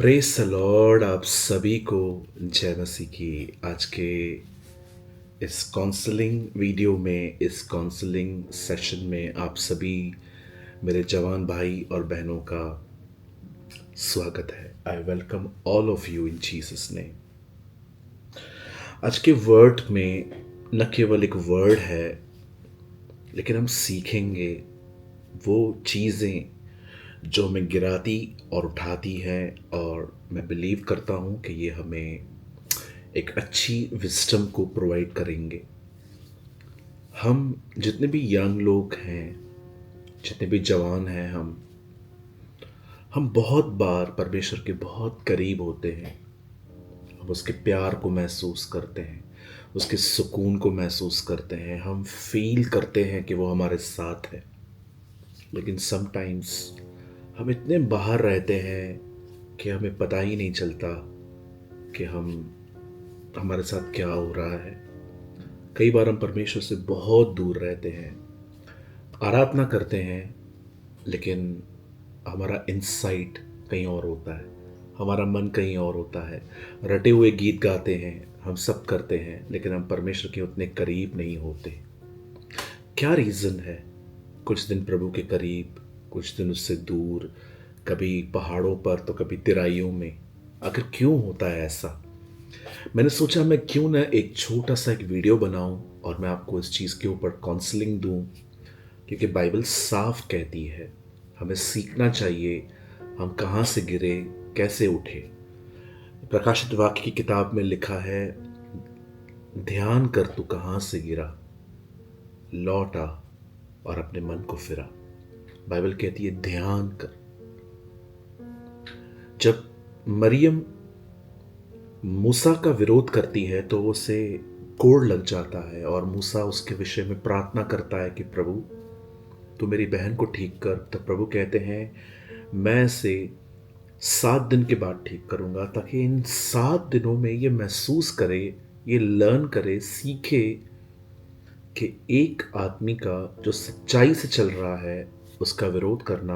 Press the Lord. आप सभी को जय मसीह की। आज के इस काउंसलिंग वीडियो में, इस काउंसलिंग सेशन में आप सभी मेरे जवान भाई और बहनों का स्वागत है। I welcome all of you in Jesus name. आज के वर्ड में न केवल एक वर्ड है, लेकिन हम सीखेंगे वो चीज़ें जो हमें गिराती और उठाती है, और मैं बिलीव करता हूँ कि ये हमें एक अच्छी विस्डम को प्रोवाइड करेंगे। हम जितने भी यंग लोग हैं, जितने भी जवान हैं, हम बहुत बार परमेश्वर के बहुत करीब होते हैं। हम उसके प्यार को महसूस करते हैं, उसके सुकून को महसूस करते हैं, हम फील करते हैं कि वो हमारे साथ है। लेकिन समटाइम्स हम इतने बाहर रहते हैं कि हमें पता ही नहीं चलता कि हमारे साथ क्या हो रहा है। कई बार हम परमेश्वर से बहुत दूर रहते हैं, आराधना करते हैं, लेकिन हमारा इंसाइट कहीं और होता है, हमारा मन कहीं और होता है। रटे हुए गीत गाते हैं, हम सब करते हैं, लेकिन हम परमेश्वर के उतने करीब नहीं होते। क्या रीज़न है? कुछ दिन प्रभु के करीब, कुछ दिन उससे दूर, कभी पहाड़ों पर तो कभी तिराइयों में। आखिर क्यों होता है ऐसा? मैंने सोचा मैं क्यों ना एक छोटा सा एक वीडियो बनाऊं और मैं आपको इस चीज़ के ऊपर काउंसलिंग दूं, क्योंकि बाइबल साफ कहती है हमें सीखना चाहिए हम कहाँ से गिरे, कैसे उठे। प्रकाशित वाक्य की किताब में लिखा है, ध्यान कर तू कहाँ से गिरा, लौट आ और अपने मन को फिरा। बाइबल कहती है ध्यान कर। जब मरियम मूसा का विरोध करती है तो उसे कोड़ लग जाता है, और मूसा उसके विषय में प्रार्थना करता है कि प्रभु तू मेरी बहन को ठीक कर। तो प्रभु कहते हैं मैं इसे 7 दिन के बाद ठीक करूंगा, ताकि इन 7 दिनों में ये महसूस करे, ये लर्न करे, सीखे कि एक आदमी का जो सच्चाई से चल रहा है उसका विरोध करना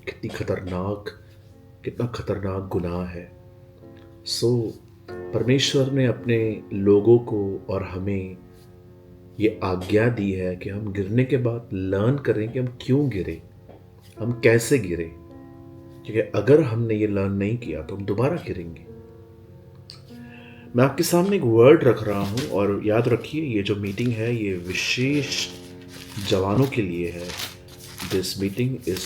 कितना खतरनाक गुनाह है। सो परमेश्वर ने अपने लोगों को और हमें ये आज्ञा दी है कि हम गिरने के बाद लर्न करें कि हम क्यों गिरे, हम कैसे गिरे। क्योंकि अगर हमने ये लर्न नहीं किया तो हम दोबारा गिरेंगे। मैं आपके सामने एक वर्ड रख रहा हूँ, और याद रखिए ये जो मीटिंग है ये विशेष जवानों के लिए है। This meeting is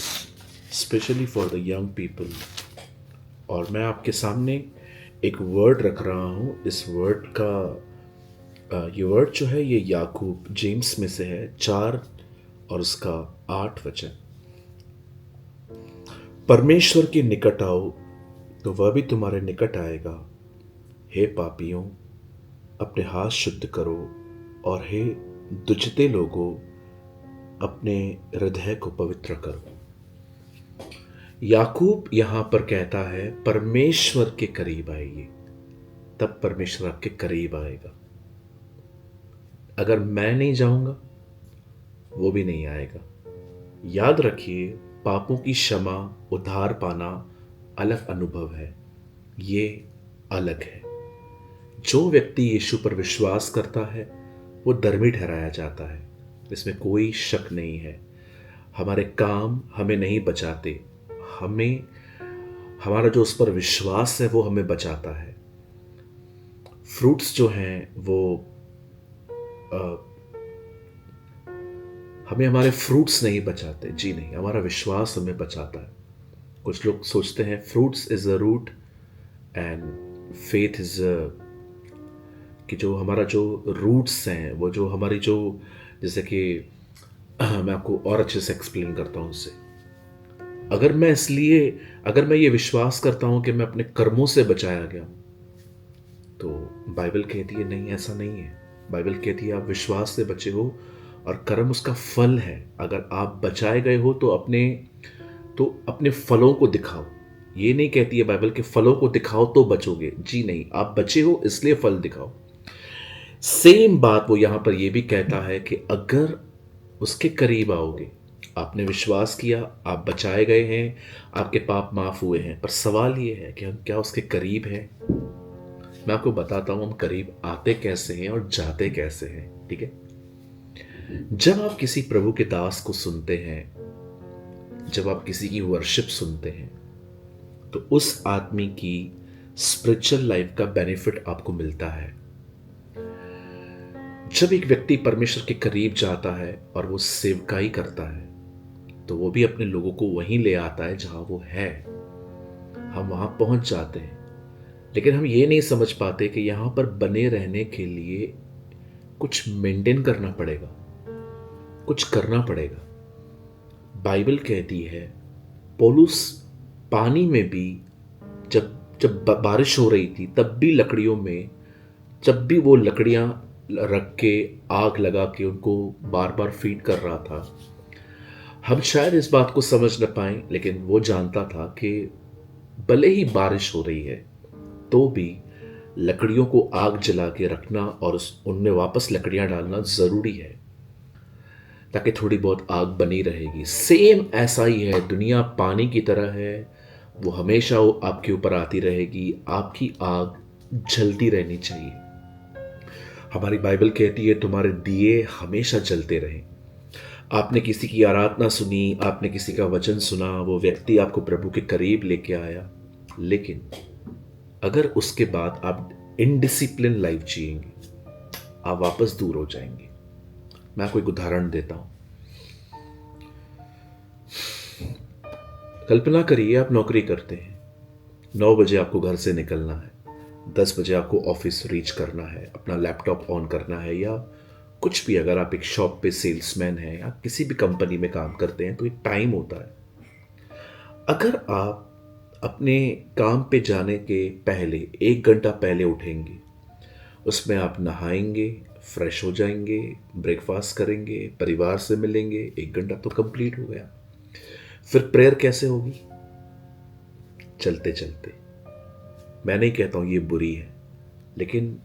specially for the young people. और मैं आपके सामने एक वर्ड रख रहा हूँ। इस वर्ड का ये वर्ड जो है ये याकूब जेम्स में से है, 4 और उसका 8 वचन। परमेश्वर के निकट आओ तो वह भी तुम्हारे निकट आएगा। हे पापियों, अपने हाथ शुद्ध करो, और हे दुचते लोगों, अपने हृदय को पवित्र करो। याकूब यहां पर कहता है परमेश्वर के करीब आइए, तब परमेश्वर आपके करीब आएगा। अगर मैं नहीं जाऊंगा वो भी नहीं आएगा। याद रखिए, पापों की क्षमा, उद्धार पाना अलग अनुभव है, ये अलग है। जो व्यक्ति यीशु पर विश्वास करता है वो धर्मी ठहराया जाता है, इसमें कोई शक नहीं है। हमारे काम हमें नहीं बचाते, हमारा जो उस पर विश्वास है वो हमें बचाता है। फ्रूट्स जो हैं वो हमें हमारे फ्रूट्स नहीं बचाते, जी नहीं, हमारा विश्वास हमें बचाता है। कुछ लोग सोचते हैं fruits is a root and faith is कि जो हमारा जो रूट्स हैं, वो जो हमारी जो, जैसे कि मैं आपको और अच्छे से एक्सप्लेन करता हूँ उससे। अगर मैं ये विश्वास करता हूँ कि मैं अपने कर्मों से बचाया गया, तो बाइबल कहती है नहीं, ऐसा नहीं है। बाइबल कहती है आप विश्वास से बचे हो, और कर्म उसका फल है। अगर आप बचाए गए हो तो अपने फलों को दिखाओ। ये नहीं कहती है बाइबल के फलों को दिखाओ तो बचोगे, जी नहीं, आप बचे हो इसलिए फल दिखाओ। सेम बात वो यहां पर ये भी कहता है कि अगर उसके करीब आओगे, आपने विश्वास किया, आप बचाए गए हैं, आपके पाप माफ हुए हैं। पर सवाल ये है कि हम क्या उसके करीब हैं? मैं आपको बताता हूं हम करीब आते कैसे हैं और जाते कैसे हैं। ठीक है, जब आप किसी प्रभु के दास को सुनते हैं, जब आप किसी की वर्शिप सुनते हैं, तो उस आदमी की स्पिरिचुअल लाइफ का बेनिफिट आपको मिलता है। जब एक व्यक्ति परमेश्वर के करीब जाता है और वो सेवकाई करता है, तो वो भी अपने लोगों को वहीं ले आता है जहां वो है। हम वहां पहुंच जाते हैं, लेकिन हम ये नहीं समझ पाते कि यहां पर बने रहने के लिए कुछ मेंटेन करना पड़ेगा, कुछ करना पड़ेगा। बाइबल कहती है, पौलुस पानी में भी जब जब बारिश हो रही थी तब भी लकड़ियों में, जब भी वो लकड़ियां रख के आग लगा के उनको बार बार फीड कर रहा था। हम शायद इस बात को समझ न पाए, लेकिन वो जानता था कि भले ही बारिश हो रही है तो भी लकड़ियों को आग जला के रखना और उनमें वापस लकड़ियां डालना जरूरी है, ताकि थोड़ी बहुत आग बनी रहेगी। सेम ऐसा ही है, दुनिया पानी की तरह है, वो हमेशा वो आपके ऊपर आती रहेगी। आपकी आग जलती रहनी चाहिए। हमारी बाइबल कहती है, तुम्हारे दिए हमेशा जलते रहें। आपने किसी की आराधना सुनी, आपने किसी का वचन सुना, वो व्यक्ति आपको प्रभु के करीब लेके आया, लेकिन अगर उसके बाद आप इनडिसिप्लिन लाइफ जिएंगे, आप वापस दूर हो जाएंगे। मैं आपको एक उदाहरण देता हूं। कल्पना करिए आप नौकरी करते हैं, 9 बजे आपको घर से निकलना है, 10 बजे आपको ऑफिस रीच करना है, अपना लैपटॉप ऑन करना है, या कुछ भी। अगर आप एक शॉप पे सेल्समैन हैं या किसी भी कंपनी में काम करते हैं तो एक टाइम होता है। अगर आप अपने काम पे जाने के पहले 1 घंटा पहले उठेंगे, उसमें आप नहाएंगे, फ्रेश हो जाएंगे, ब्रेकफास्ट करेंगे, परिवार से मिलेंगे, 1 घंटा तो कंप्लीट हो गया। फिर प्रेयर कैसे होगी? चलते चलते। मैं नहीं कहता हूं ये बुरी है, लेकिन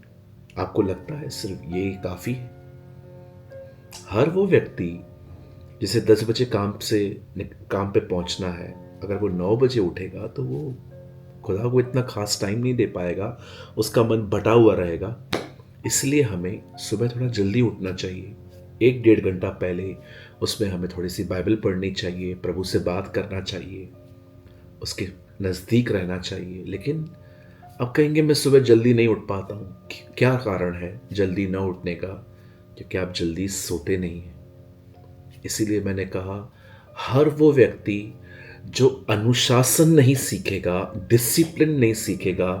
आपको लगता है सिर्फ ये काफी है? हर वो व्यक्ति जिसे 10 बजे काम पे पहुंचना है, अगर वो 9 बजे उठेगा तो वो खुदा को इतना खास टाइम नहीं दे पाएगा, उसका मन बटा हुआ रहेगा। इसलिए हमें सुबह थोड़ा जल्दी उठना चाहिए, 1-1.5 घंटा पहले। उसमें हमें थोड़ी सी बाइबल पढ़नी चाहिए, प्रभु से बात करना चाहिए, उसके नज़दीक रहना चाहिए। लेकिन अब कहेंगे मैं सुबह जल्दी नहीं उठ पाता हूँ। क्या कारण है जल्दी ना उठने का? क्योंकि आप जल्दी सोते नहीं हैं। इसीलिए मैंने कहा, हर वो व्यक्ति जो अनुशासन नहीं सीखेगा, डिसिप्लिन नहीं सीखेगा,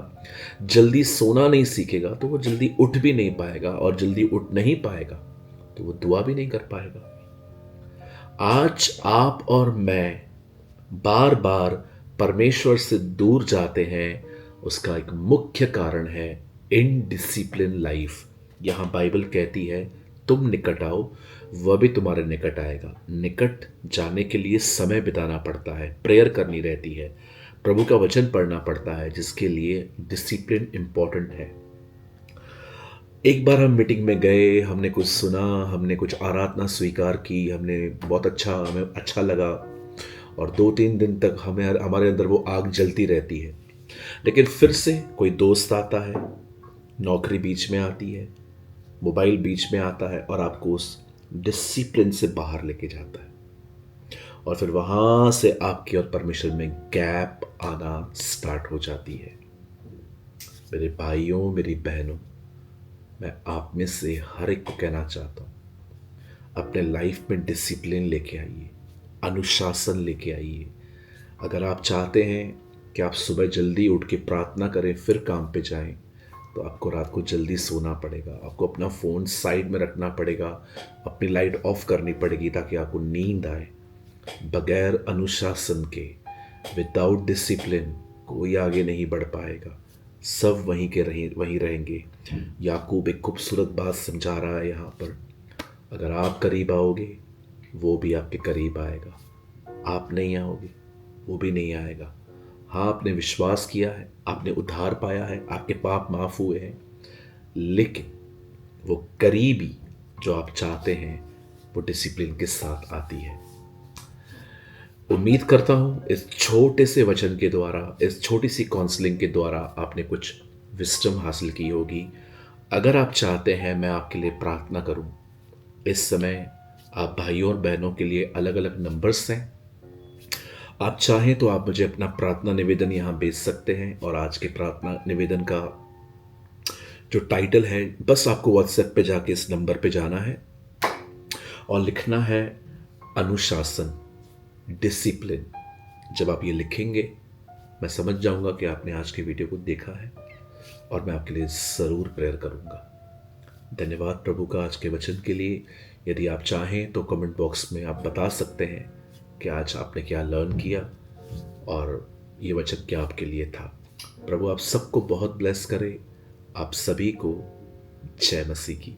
जल्दी सोना नहीं सीखेगा, तो वो जल्दी उठ भी नहीं पाएगा, और जल्दी उठ नहीं पाएगा तो वो दुआ भी नहीं कर पाएगा। आज आप और मैं बार बार परमेश्वर से दूर जाते हैं, उसका एक मुख्य कारण है इनडिसिप्लिन लाइफ। यहां बाइबल कहती है, तुम निकट आओ, वह भी तुम्हारे निकट आएगा। निकट जाने के लिए समय बिताना पड़ता है, प्रेयर करनी रहती है, प्रभु का वचन पढ़ना पड़ता है, जिसके लिए डिसिप्लिन इंपॉर्टेंट है। एक बार हम मीटिंग में गए, हमने कुछ सुना, हमने कुछ आराधना स्वीकार की, हमें अच्छा लगा, और 2-3 दिन तक हमारे अंदर वो आग जलती रहती है। लेकिन फिर से कोई दोस्त आता है, नौकरी बीच में आती है, मोबाइल बीच में आता है, और आपको उस डिसिप्लिन से बाहर लेके जाता है, और फिर वहां से आपके और परमेश्वर में गैप आना स्टार्ट हो जाती है। मेरे भाइयों, मेरी बहनों, मैं आप में से हर एक को कहना चाहता हूं, अपने लाइफ में डिसिप्लिन लेके आइए, अनुशासन लेके आइए। अगर आप चाहते हैं कि आप सुबह जल्दी उठ के प्रार्थना करें फिर काम पे जाएं, तो आपको रात को जल्दी सोना पड़ेगा, आपको अपना फ़ोन साइड में रखना पड़ेगा, अपनी लाइट ऑफ करनी पड़ेगी ताकि आपको नींद आए। बगैर अनुशासन के, विदाउट डिसिप्लिन, कोई आगे नहीं बढ़ पाएगा, सब वहीं रहेंगे। याकूब एक खूबसूरत बात समझा रहा है यहाँ पर, अगर आप करीब आओगे वो भी आपके करीब आएगा, आप नहीं आओगे वो भी नहीं आएगा। हाँ, आपने विश्वास किया है, आपने उद्धार पाया है, आपके पाप माफ हुए हैं, लेकिन वो करीबी जो आप चाहते हैं वो डिसिप्लिन के साथ आती है। उम्मीद करता हूँ इस छोटे से वचन के द्वारा, इस छोटी सी काउंसलिंग के द्वारा आपने कुछ विज़डम हासिल की होगी। अगर आप चाहते हैं मैं आपके लिए प्रार्थना करूँ, इस समय आप भाइयों और बहनों के लिए अलग-अलग नंबर्स हैं। आप चाहें तो आप मुझे अपना प्रार्थना निवेदन यहाँ भेज सकते हैं और आज के प्रार्थना निवेदन का जो टाइटल है, बस आपको व्हाट्सएप पे जाके इस नंबर पे जाना है और लिखना है अनुशासन, डिसिप्लिन। जब आप ये लिखेंगे, मैं समझ जाऊंगा कि आपने आज की वीडियो को देखा है और मैं आपके लिए ज़रूर प्रेयर करूंगा। धन्यवाद प्रभु का आज के वचन के लिए। यदि आप चाहें तो कमेंट बॉक्स में आप बता सकते हैं कि आज आपने क्या लर्न किया और ये वचन क्या आपके लिए था। प्रभु आप सबको बहुत ब्लेस करे। आप सभी को जय मसीह की।